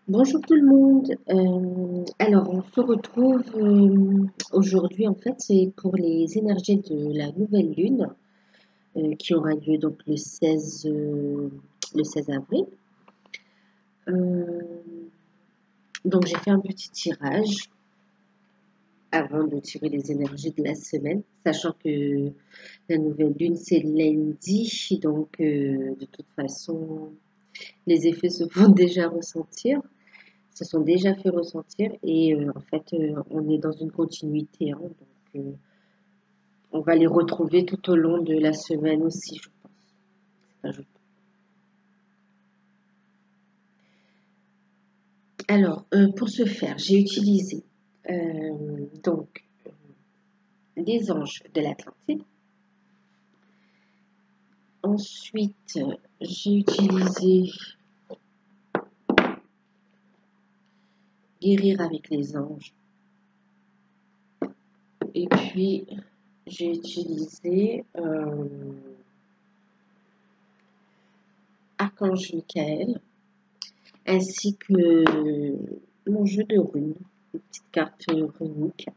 Bonjour tout le monde. Alors, on se retrouve aujourd'hui. En fait, c'est pour les énergies de la nouvelle lune qui aura lieu donc le 16 avril. Euh, donc, j'ai fait un petit tirage avant de tirer les énergies de la semaine, sachant que la nouvelle lune c'est lundi, donc de toute façon, les effets se font déjà ressentir. Se sont déjà fait ressentir et en fait, on est dans une continuité, hein, donc on va les retrouver tout au long de la semaine aussi, je pense. Enfin, Alors, pour ce faire, j'ai utilisé donc les anges de l'Atlantide. Ensuite, j'ai utilisé guérir avec les anges. Et puis, j'ai utilisé Archange Michael, ainsi que mon jeu de runes, une petite carte runique.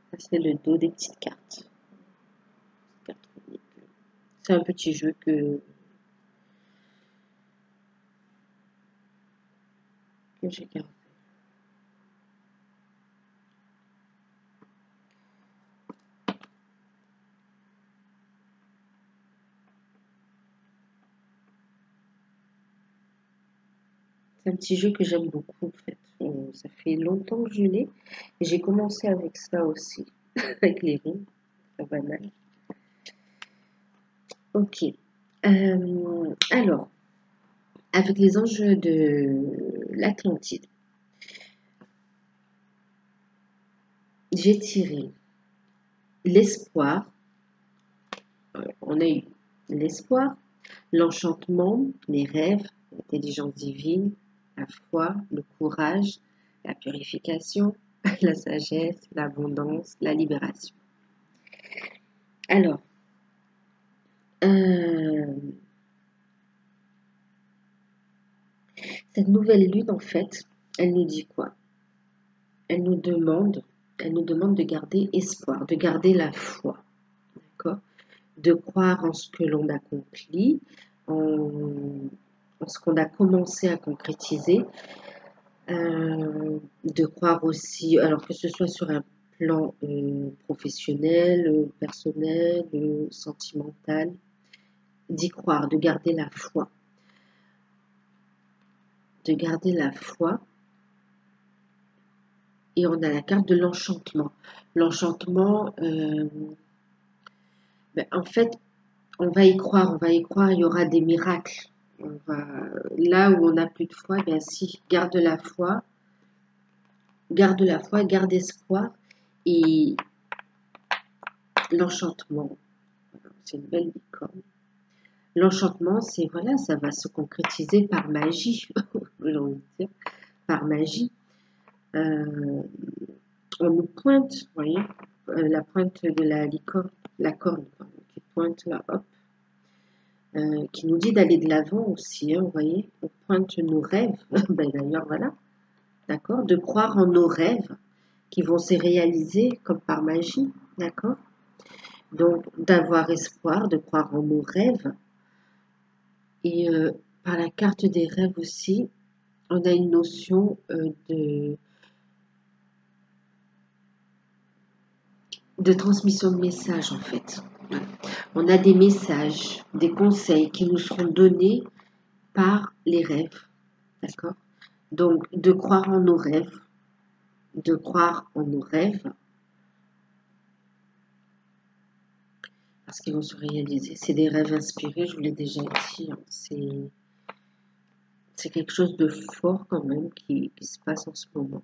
Ça, c'est le dos des petites cartes. C'est un petit jeu que j'ai gardé. C'est un petit jeu que j'aime beaucoup en fait. Ça fait longtemps que je l'ai. Et j'ai commencé avec ça aussi, avec les runes. Pas banal. Ok. Alors, avec les enjeux de l'Atlantide, j'ai tiré l'espoir. On a eu l'espoir, l'enchantement, les rêves, l'intelligence divine, la foi, le courage, la purification, la sagesse, l'abondance, la libération. Alors, euh, cette nouvelle lune, en fait, elle nous dit quoi? Elle nous demande, elle nous demande de garder espoir, de garder la foi, d'accord? De croire en ce que l'on accomplit, en ce qu'on a commencé à concrétiser, de croire aussi, alors que ce soit sur un plan professionnel, personnel, sentimental, d'y croire, de garder la foi. De garder la foi. Et on a la carte de l'enchantement. L'enchantement, en fait, on va y croire, il y aura des miracles. Là où on n'a plus de foi, si, garde la foi, garde espoir. Et l'enchantement, c'est une belle licorne. L'enchantement, c'est voilà, ça va se concrétiser par magie, j'ai envie de dire, par magie. On nous pointe, vous voyez, la pointe de la licorne, la corne, pardon, qui pointe là, hop, qui nous dit d'aller de l'avant aussi, hein, vous voyez, on pointe nos rêves, d'ailleurs, voilà, d'accord, de croire en nos rêves qui vont se réaliser comme par magie, d'accord, donc d'avoir espoir, de croire en nos rêves, et par la carte des rêves aussi, on a une notion de transmission de messages en fait. On a des messages, des conseils qui nous seront donnés par les rêves, d'accord? Donc, de croire en nos rêves, de croire en nos rêves, parce qu'ils vont se réaliser. C'est des rêves inspirés, je vous l'ai déjà dit, hein. C'est quelque chose de fort quand même qui se passe en ce moment.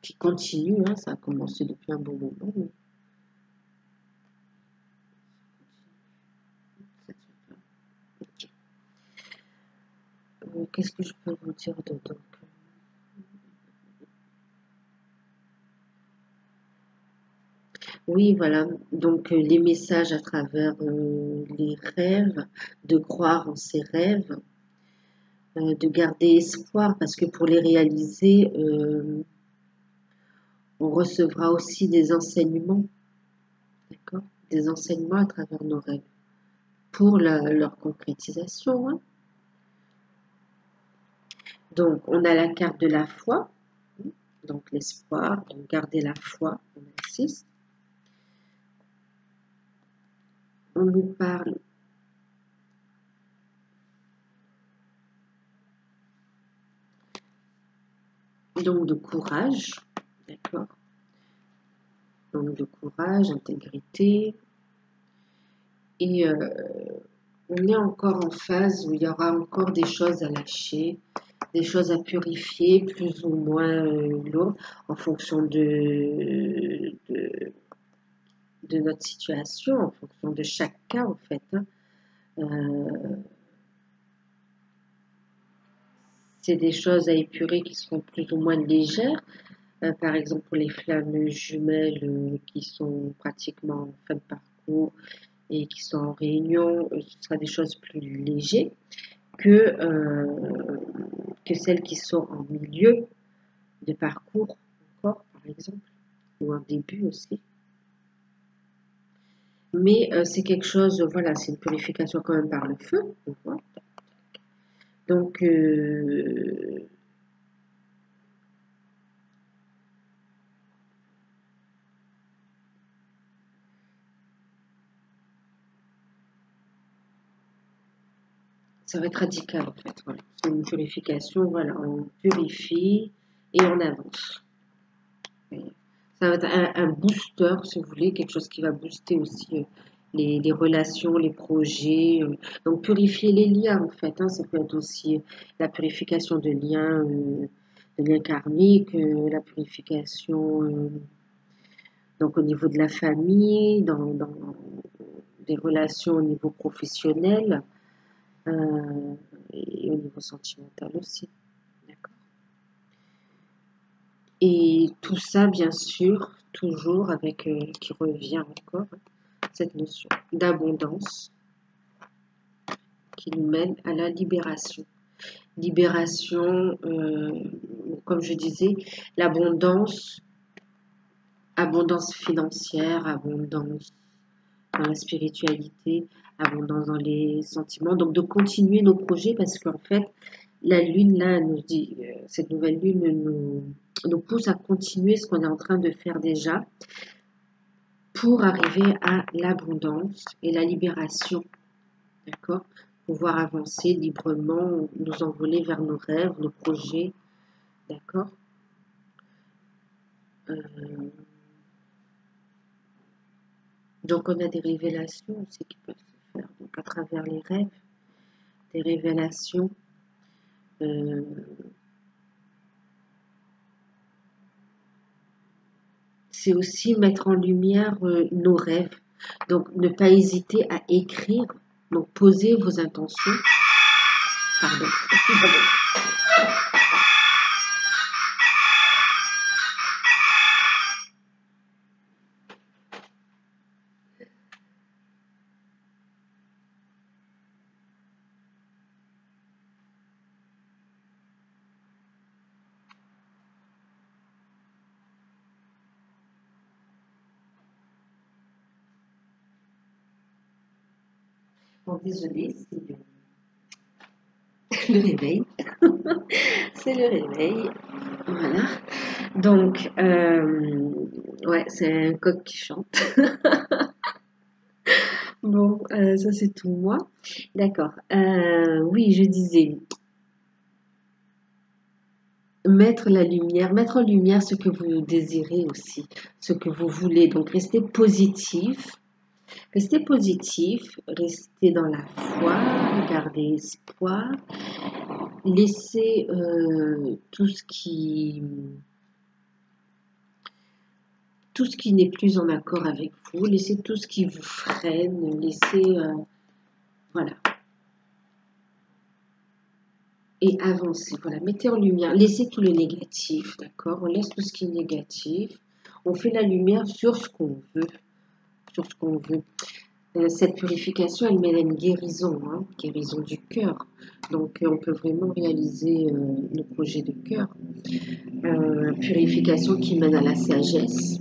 Qui continue, hein, ça a commencé depuis un bon moment. Mais... Qu'est-ce que je peux vous dire d'autre? Oui, voilà. Donc, les messages à travers les rêves, de croire en ses rêves, de garder espoir, parce que pour les réaliser, on recevra aussi des enseignements, d'accord? Des enseignements à travers nos rêves pour leur concrétisation, hein. Donc, on a la carte de la foi, donc l'espoir, donc garder la foi, on a le 6. On nous parle donc de courage, d'accord? Donc de courage, intégrité. Et on est encore en phase où il y aura encore des choses à lâcher, des choses à purifier, plus ou moins lourdes, en fonction de notre situation, en fonction de chaque cas en fait, hein. C'est des choses à épurer qui seront plus ou moins légères. Par exemple, pour les flammes jumelles qui sont pratiquement en fin de parcours et qui sont en réunion, ce sera des choses plus légères que celles qui sont en milieu de parcours, encore, par exemple, ou en début aussi. Mais c'est quelque chose, voilà, c'est une purification quand même par le feu. Donc, ça va être radical en fait. Voilà. C'est une purification, voilà, on purifie et on avance. Ça va être un booster, si vous voulez, quelque chose qui va booster aussi les relations, les projets. Donc purifier les liens en fait, hein, ça peut être aussi la purification de liens karmiques, la purification donc au niveau de la famille, dans des relations au niveau professionnel. Et au niveau sentimental aussi. D'accord. Et tout ça, bien sûr, toujours avec, qui revient encore, cette notion d'abondance qui nous mène à la libération. Libération, comme je disais, l'abondance, abondance financière, abondance dans la spiritualité, abondance dans les sentiments. Donc de continuer nos projets parce qu'en fait, la lune, là, nous dit, cette nouvelle lune nous pousse à continuer ce qu'on est en train de faire déjà pour arriver à l'abondance et la libération, d'accord? Pouvoir avancer librement, nous envoler vers nos rêves, nos projets, d'accord? Donc on a des révélations aussi qui peuvent se faire, donc à travers les rêves, des révélations. C'est aussi mettre en lumière nos rêves. Donc, ne pas hésiter à écrire. Donc, posez vos intentions. Pardon. Bon, désolée, c'est le réveil. C'est le réveil. Voilà. Donc, ouais, c'est un coq qui chante. Bon, ça c'est tout moi. D'accord. Oui, je disais, mettre en lumière ce que vous désirez aussi, ce que vous voulez. Donc, restez positif. Restez positif, restez dans la foi, gardez espoir, laissez tout ce qui n'est plus en accord avec vous, laissez tout ce qui vous freine, laissez voilà et avancez. Voilà, mettez en lumière, laissez tout le négatif, d'accord? On laisse tout ce qui est négatif, On fait la lumière sur ce qu'on veut, sur ce qu'on veut. Cette purification, elle mène à une guérison, hein, guérison du cœur. Donc, on peut vraiment réaliser nos projets de cœur. Purification qui mène à la sagesse,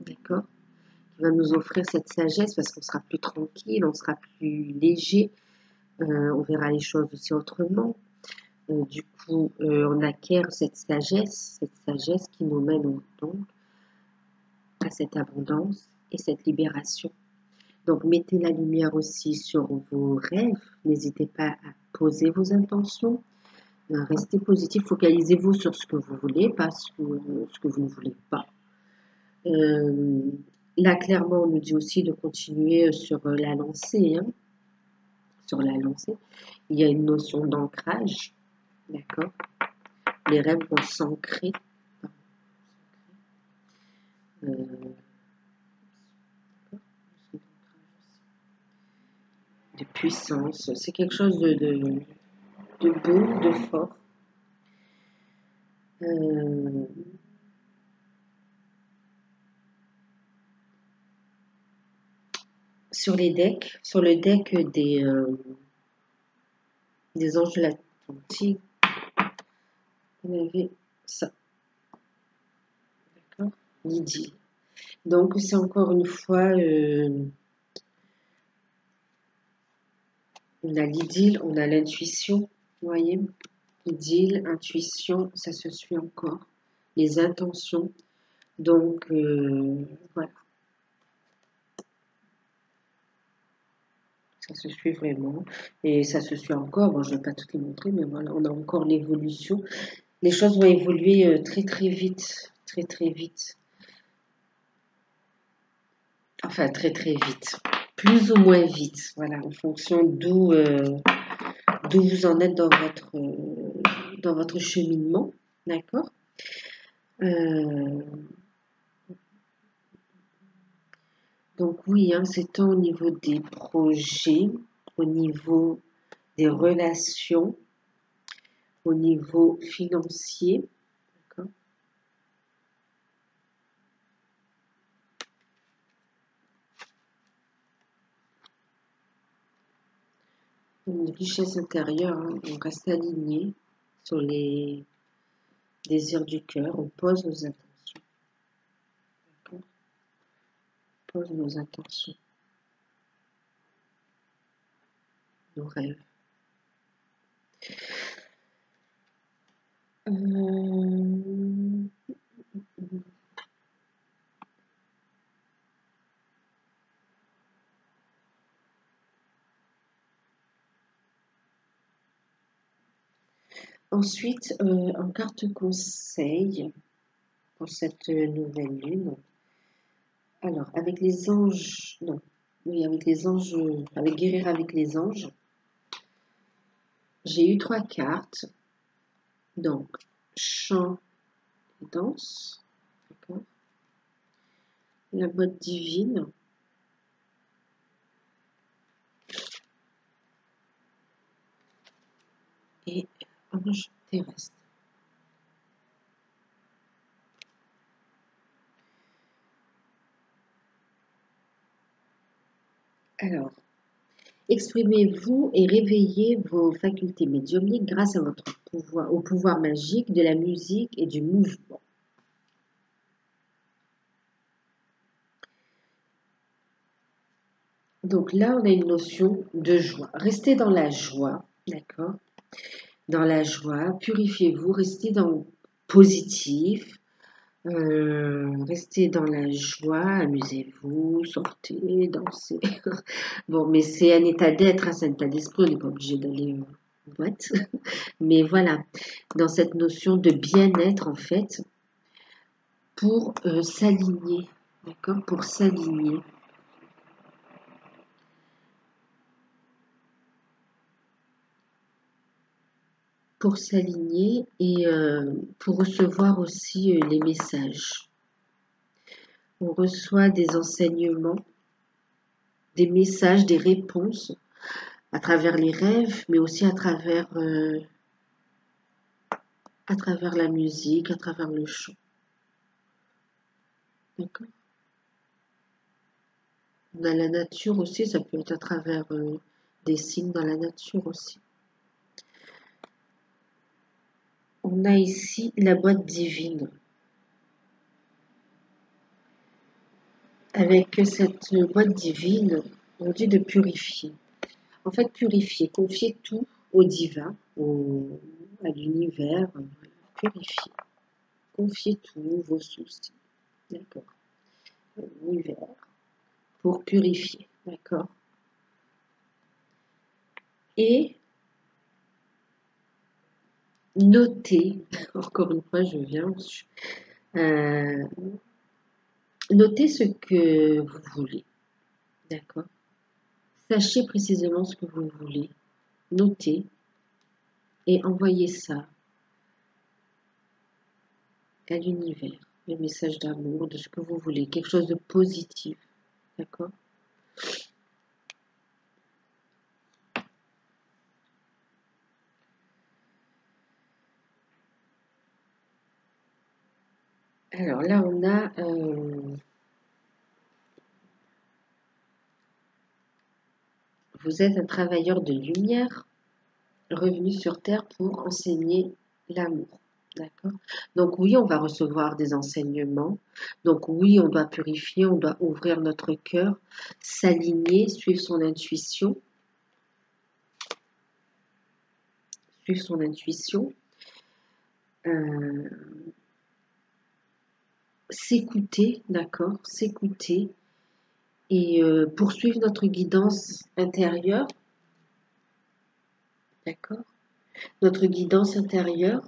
d'accord, qui va nous offrir cette sagesse parce qu'on sera plus tranquille, on sera plus léger, on verra les choses aussi autrement. Du coup, on acquiert cette sagesse qui nous mène donc à cette abondance et cette libération. Donc, mettez la lumière aussi sur vos rêves. N'hésitez pas à poser vos intentions. Restez positif. Focalisez-vous sur ce que vous voulez, pas sur ce que vous ne voulez pas. Là, clairement, on nous dit aussi de continuer sur la lancée. Hein, sur la lancée. Il y a une notion d'ancrage. D'accord. Les rêves vont s'ancrer. De puissance. C'est quelque chose de beau, de fort. Sur les decks, sur le deck des anges de l'Atlantique, on avait ça. D'accord. L'idylle. Donc, c'est encore une fois on a l'idylle, on a l'intuition, vous voyez, idylle, intuition, ça se suit encore, les intentions, donc voilà, ça se suit vraiment, et ça se suit encore, bon je ne vais pas tout les montrer, mais voilà, on a encore l'évolution, les choses vont évoluer très très vite, enfin très très vite, plus ou moins vite, voilà, en fonction d'où vous en êtes dans votre cheminement, d'accord. Donc oui, hein, c'est tant au niveau des projets, au niveau des relations, au niveau financier, d'accord. Une richesse intérieure, hein, on reste aligné sur les désirs du cœur, on pose nos intentions, d'accord. On pose nos intentions, nos rêves. Ensuite, en carte conseil pour cette nouvelle lune. Alors, avec les anges, non, oui, avec les anges, avec guérir avec les anges, j'ai eu 3 cartes. Donc, chant et danse, d'accord. La boîte divine. Et ange terrestre. Alors, exprimez-vous et réveillez vos facultés médiumniques grâce à votre pouvoir, au pouvoir magique de la musique et du mouvement. Donc là, on a une notion de joie. Restez dans la joie, d'accord? Dans la joie, purifiez-vous, restez dans positif, restez dans la joie, amusez-vous, sortez, dansez. Bon, mais c'est un état d'être, hein, c'est un état d'esprit, on n'est pas obligé d'aller en boîte. Mais voilà, dans cette notion de bien-être, en fait, pour s'aligner, d'accord? Pour s'aligner. Pour s'aligner et pour recevoir aussi les messages. On reçoit des enseignements, des messages, des réponses à travers les rêves, mais aussi à travers la musique, à travers le chant. D'accord. On a la nature aussi, ça peut être à travers des signes dans la nature aussi. On a ici la boîte divine. Avec cette boîte divine, on dit de purifier. En fait, purifier, confier tout au divin, à l'univers, purifier. Confiez tous vos soucis, d'accord, à l'univers, pour purifier, d'accord. Et notez, encore une fois, je viens, notez ce que vous voulez, d'accord. Sachez précisément ce que vous voulez, notez et envoyez ça à l'univers, le message d'amour, de ce que vous voulez, quelque chose de positif, d'accord. Alors là, on a vous êtes un travailleur de lumière revenu sur Terre pour enseigner l'amour. D'accord. Donc oui, on va recevoir des enseignements. Donc oui, on doit purifier, on doit ouvrir notre cœur, s'aligner, suivre son intuition. Suivre son intuition. S'écouter, d'accord, s'écouter et poursuivre notre guidance intérieure, d'accord, notre guidance intérieure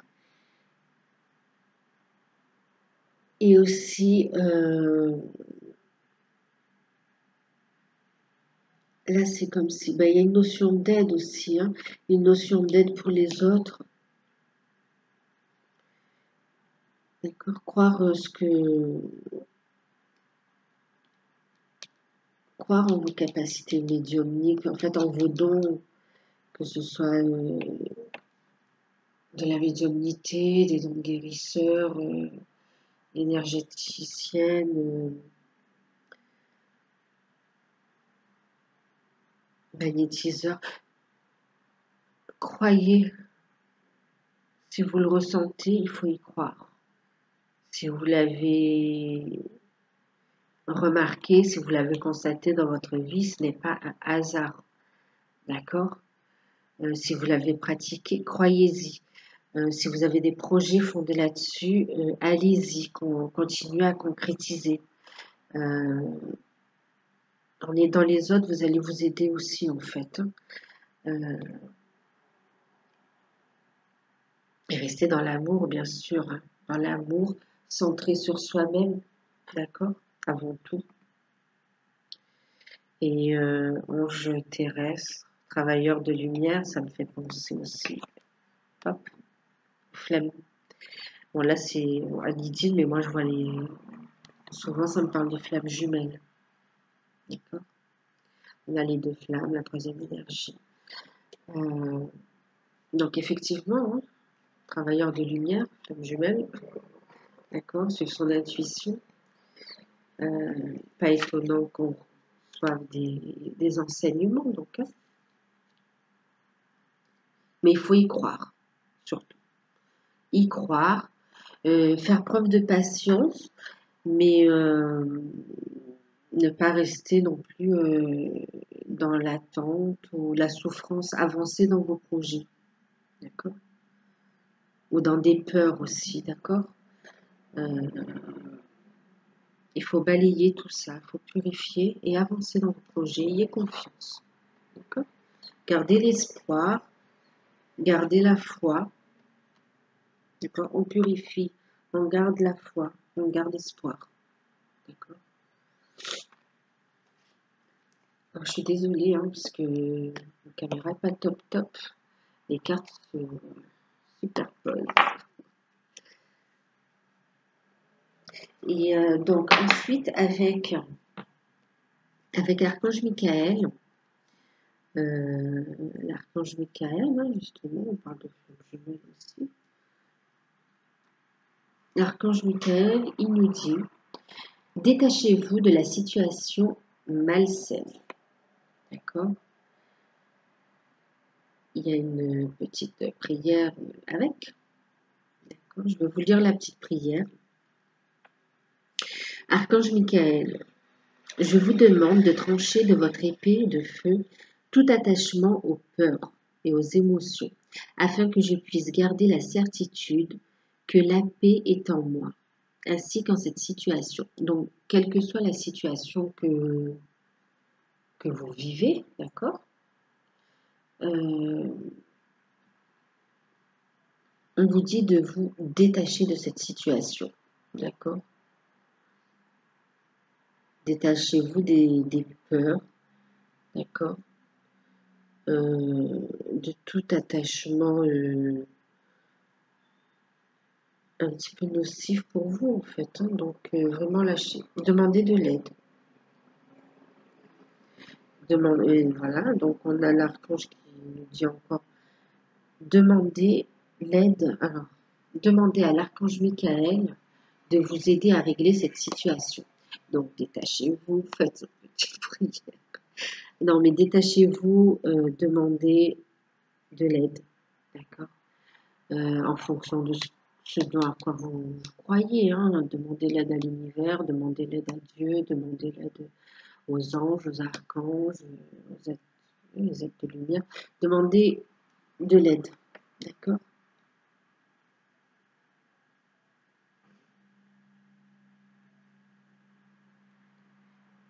et aussi là c'est comme si il y a une notion d'aide aussi, hein, une notion d'aide pour les autres, d'accord, croire croire en vos capacités médiumniques, en fait en vos dons, que ce soit de la médiumnité, des dons de guérisseurs, énergéticienne, magnétiseur. Croyez, si vous le ressentez, il faut y croire. Si vous l'avez remarqué, si vous l'avez constaté dans votre vie, ce n'est pas un hasard. D'accord. Si vous l'avez pratiqué, croyez-y. Si vous avez des projets fondés là-dessus, allez-y, continuez à concrétiser. En aidant les autres, vous allez vous aider aussi en fait. Et rester dans l'amour, bien sûr, hein. Dans l'amour, centré sur soi-même, d'accord, avant tout. Et ange terrestre, travailleur de lumière, ça me fait penser aussi. Hop, flamme. Bon, là, c'est Anidine, mais moi, je vois les. Souvent, ça me parle de flammes jumelles. D'accord. On a les deux flammes, la troisième énergie. Donc, effectivement, hein, travailleur de lumière, flamme jumelle. D'accord, sur son intuition. Pas étonnant qu'on reçoive des enseignements, donc. Hein. Mais il faut y croire, surtout. Y croire, faire preuve de patience, mais ne pas rester non plus dans l'attente ou la souffrance, avancer dans vos projets, d'accord? Ou dans des peurs aussi, d'accord? Il faut balayer tout ça, il faut purifier et avancer dans vos projets, ayez confiance, d'accord? Gardez l'espoir, gardez la foi, d'accord? On purifie, on garde la foi, on garde espoir, d'accord? Alors, je suis désolée, hein, parce que la caméra n'est pas top top. Les cartes se superposent. Et donc ensuite, avec l'archange Michael, hein, justement, on parle de flamme jumelle aussi. L'archange Michael, il nous dit Détachez-vous de la situation malsaine. D'accord? Il y a une petite prière avec. D'accord? Je vais vous lire la petite prière. Archange Michael, je vous demande de trancher de votre épée de feu tout attachement aux peurs et aux émotions, afin que je puisse garder la certitude que la paix est en moi, ainsi qu'en cette situation. Donc, quelle que soit la situation que vous vivez, d'accord, on vous dit de vous détacher de cette situation, d'accord. Détachez-vous des peurs, d'accord, de tout attachement un petit peu nocif pour vous, en fait, hein. Donc, vraiment lâchez. Demandez de l'aide. Voilà, donc on a l'archange qui nous dit encore demandez l'aide. Alors, demandez à l'archange Michael de vous aider à régler cette situation. Donc, détachez-vous, faites une petite prière. Non, mais détachez-vous, demandez de l'aide, d'accord, en fonction de ce dont à quoi vous croyez, hein. Demandez l'aide à l'univers, demandez l'aide à Dieu, demandez l'aide aux anges, aux archanges, aux êtres de lumière. Demandez de l'aide, d'accord.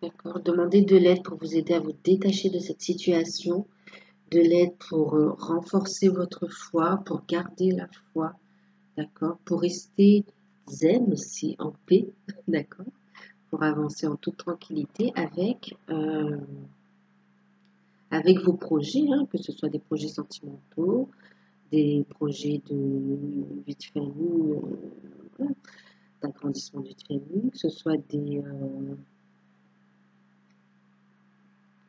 D'accord. Demandez de l'aide pour vous aider à vous détacher de cette situation, de l'aide pour renforcer votre foi, pour garder la foi, d'accord, pour rester zen aussi, en paix, d'accord, pour avancer en toute tranquillité avec vos projets, hein, que ce soit des projets sentimentaux, des projets de vie de famille, voilà, d'agrandissement de vie de famille, que ce soit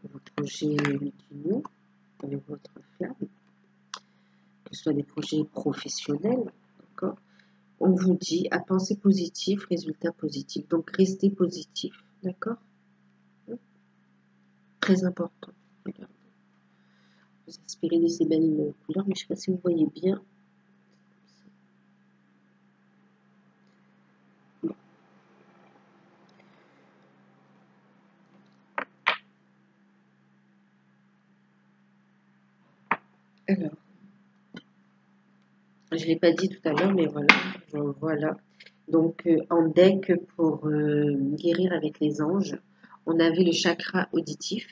vos projets d'union avec votre flamme, que ce soit des projets professionnels, d'accord. On vous dit à penser positif, résultat positif. Donc restez positif, d'accord. Très important. Regardez. Vous inspirez de ces belles couleurs, mais je ne sais pas si vous voyez bien. Alors, je ne l'ai pas dit tout à l'heure, mais voilà. Voilà. Donc, en deck pour guérir avec les anges, on avait le chakra auditif.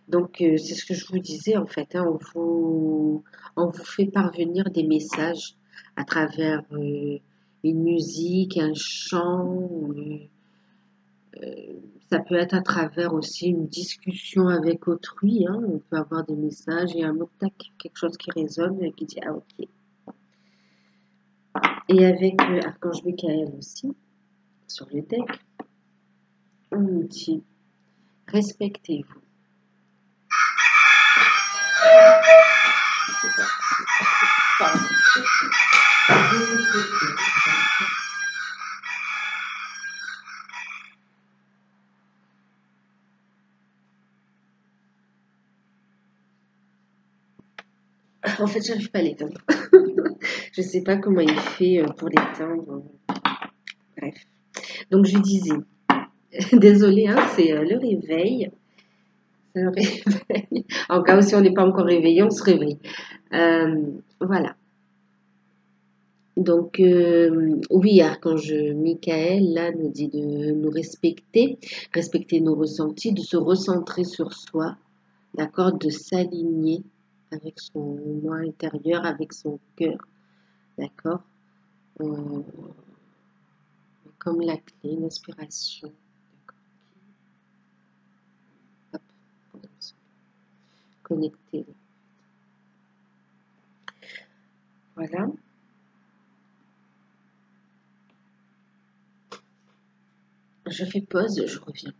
Donc, c'est ce que je vous disais, en fait, hein, on vous fait parvenir des messages à travers une musique, un chant, ça peut être à travers aussi une discussion avec autrui, hein, on peut avoir des messages et un mot tac, quelque chose qui résonne et qui dit ah ok. Et avec Archange Michael aussi, sur le deck, on nous dit respectez-vous. En fait, j'arrive pas à l'éteindre. Je sais pas comment il fait pour l'éteindre. Bref. Donc, je disais, désolée, hein, c'est le réveil. C'est le réveil. En cas où si on n'est pas encore réveillé, on se réveille. Voilà. Donc, oui, Archange Michael, là, nous dit de nous respecter, respecter nos ressentis, de se recentrer sur soi, d'accord, de s'aligner avec son moi intérieur, avec son cœur, d'accord, euh, comme la clé, l'inspiration, d'accord, hop, connecté, voilà. Je fais pause, je reviens.